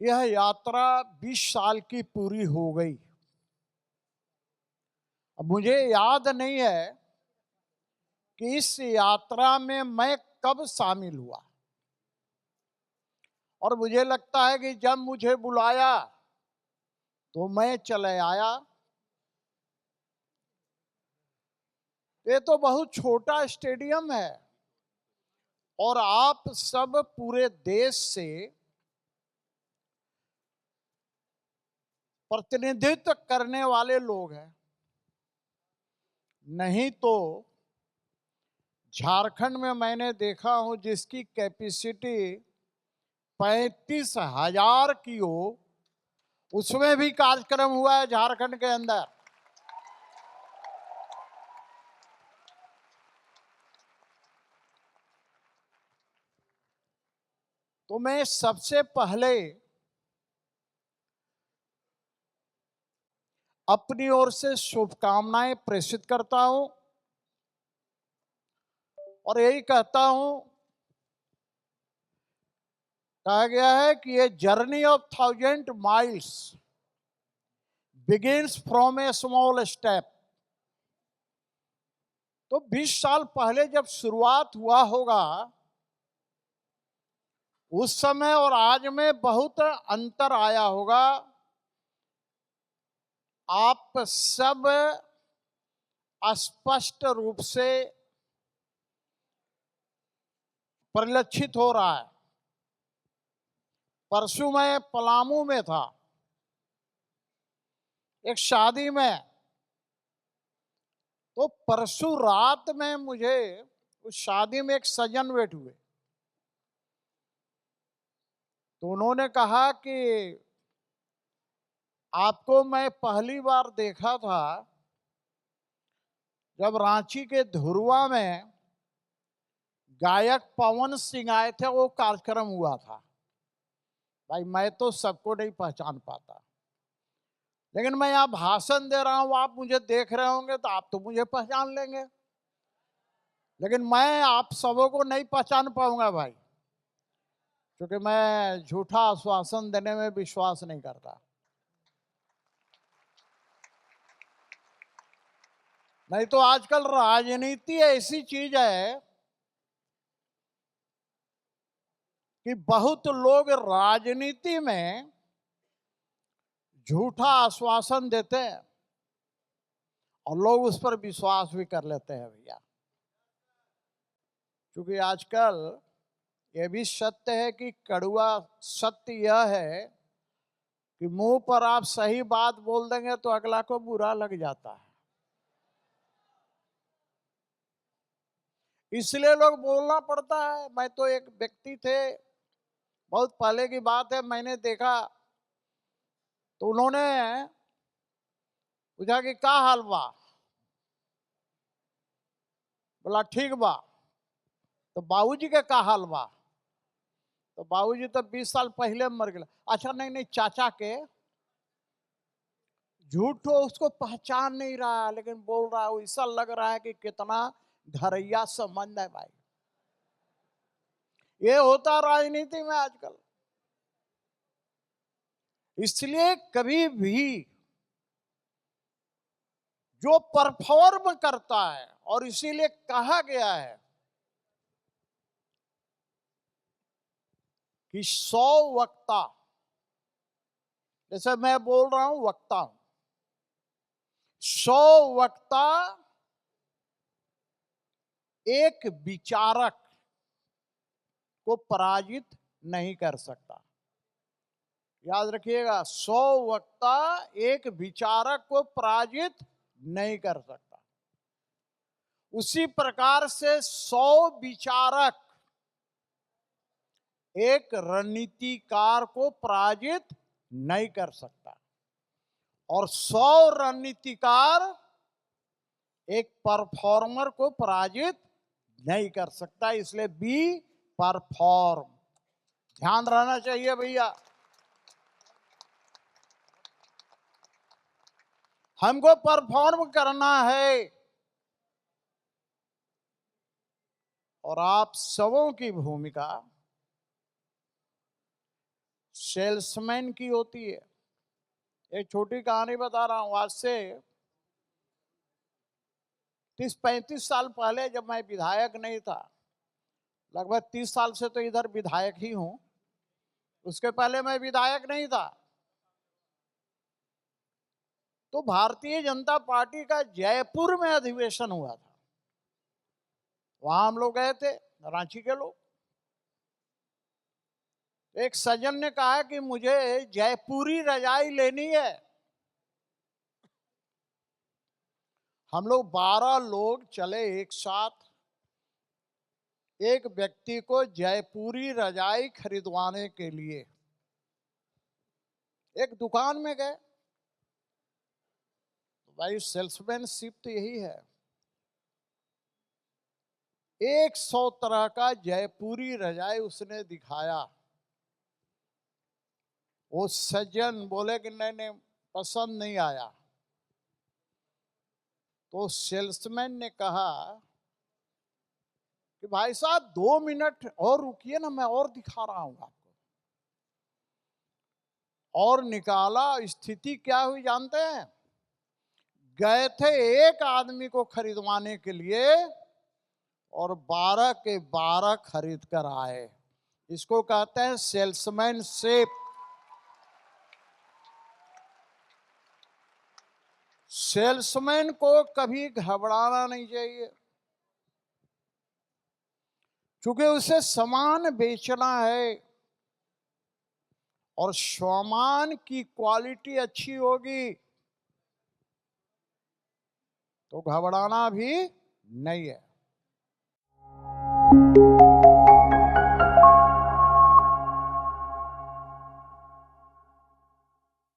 यह यात्रा 20 साल की पूरी हो गई। अब मुझे याद नहीं है कि इस यात्रा में मैं कब शामिल हुआ, और मुझे लगता है कि जब मुझे बुलाया तो मैं चले आया। ये तो बहुत छोटा स्टेडियम है और आप सब पूरे देश से प्रतिनिधित्व करने वाले लोग हैं। नहीं तो झारखंड में मैंने देखा हूं जिसकी कैपेसिटी 35,000 की हो, उसमें भी कार्यक्रम हुआ है झारखंड के अंदर। तो मैं सबसे पहले अपनी ओर से शुभकामनाएं प्रेषित करता हूं और यही कहता हूं, कहा गया है कि ये journey of 1000 miles begins from A small step. तो 20 साल पहले जब शुरुआत हुआ होगा, उस समय और आज में बहुत अंतर आया होगा। आप सब स्पष्ट रूप से परिलक्षित हो रहा है। परसों मैं पलामू में था एक शादी में, तो परसों रात में मुझे उस शादी में एक सज्जन बैठे हुए, तो उन्होंने कहा कि आपको मैं पहली बार देखा था जब रांची के धुरवा में गायक पवन सिंह आए थे, वो कार्यक्रम हुआ था। भाई मैं तो सबको नहीं पहचान पाता, लेकिन मैं यहाँ भाषण दे रहा हूं, आप मुझे देख रहे होंगे तो आप तो मुझे पहचान लेंगे, लेकिन मैं आप सबों को नहीं पहचान पाऊंगा भाई, क्योंकि मैं झूठा आश्वासन देने में विश्वास नहीं करता। नहीं तो आजकल राजनीति ऐसी चीज है कि बहुत लोग राजनीति में झूठा आश्वासन देते हैं और लोग उस पर विश्वास भी कर लेते हैं भैया। क्योंकि आजकल यह भी सत्य है कि कड़वा सत्य यह है कि मुंह पर आप सही बात बोल देंगे तो अगला को बुरा लग जाता है, इसलिए लोग बोलना पड़ता है। मैं तो एक व्यक्ति थे, बहुत पहले की बात है, मैंने देखा तो उन्होंने पूछा कि का हाल बा, बोला ठीक बा। तो बाबूजी के का हाल बा, तो बाबूजी तो 20 साल पहले मर गए। अच्छा नहीं नहीं, चाचा के। झूठ तो उसको पहचान नहीं रहा, लेकिन बोल रहा है, ऐसा लग रहा है कि कितना घरैया संबंध है भाई। ये होता राजनीति में आजकल। इसलिए कभी भी जो परफॉर्म करता है, और इसीलिए कहा गया है कि 100 वक्ता, जैसे मैं बोल रहा हूं वक्ता हूं, 100 वक्ता एक विचारक को पराजित नहीं कर सकता। याद रखिएगा, 100 वक्ता एक विचारक को पराजित नहीं कर सकता। उसी प्रकार से 100 विचारक एक रणनीतिकार को पराजित नहीं कर सकता, और 100 रणनीतिकार एक परफॉर्मर को पराजित नहीं कर सकता। इसलिए बी परफॉर्म, ध्यान रहना चाहिए भैया। हमको परफॉर्म करना है, और आप सबों की भूमिका सेल्समैन की होती है। एक छोटी कहानी बता रहा हूं। आज से 30-35 साल पहले, जब मैं विधायक नहीं था, लगभग 30 साल से तो इधर विधायक ही हूं, उसके पहले मैं विधायक नहीं था, तो भारतीय जनता पार्टी का जयपुर में अधिवेशन हुआ था। वहां हम लोग गए थे, रांची के लोग। एक सज्जन ने कहा कि मुझे जयपुरी रजाई लेनी है। हम लोग 12 लोग चले एक साथ, एक व्यक्ति को जयपुरी रजाई खरीदवाने के लिए एक दुकान में गए। तो भाई, सेल्समैनशिप तो यही है। 100 तरह का जयपुरी रजाई उसने दिखाया। वो सज्जन बोले कि नहीं नहीं, पसंद नहीं आया। तो सेल्समैन ने कहा कि भाई साहब 2 मिनट और रुकिए ना, मैं और दिखा रहा हूं आपको। और निकाला। स्थिति क्या हुई जानते हैं? गए थे एक आदमी को खरीदवाने के लिए और 12 के 12 खरीद कर आए। इसको कहते हैं सेल्समैनशिप। सेल्समैन को कभी घबराना नहीं चाहिए, क्योंकि उसे सामान बेचना है और सामान की क्वालिटी अच्छी होगी तो घबराना भी नहीं है।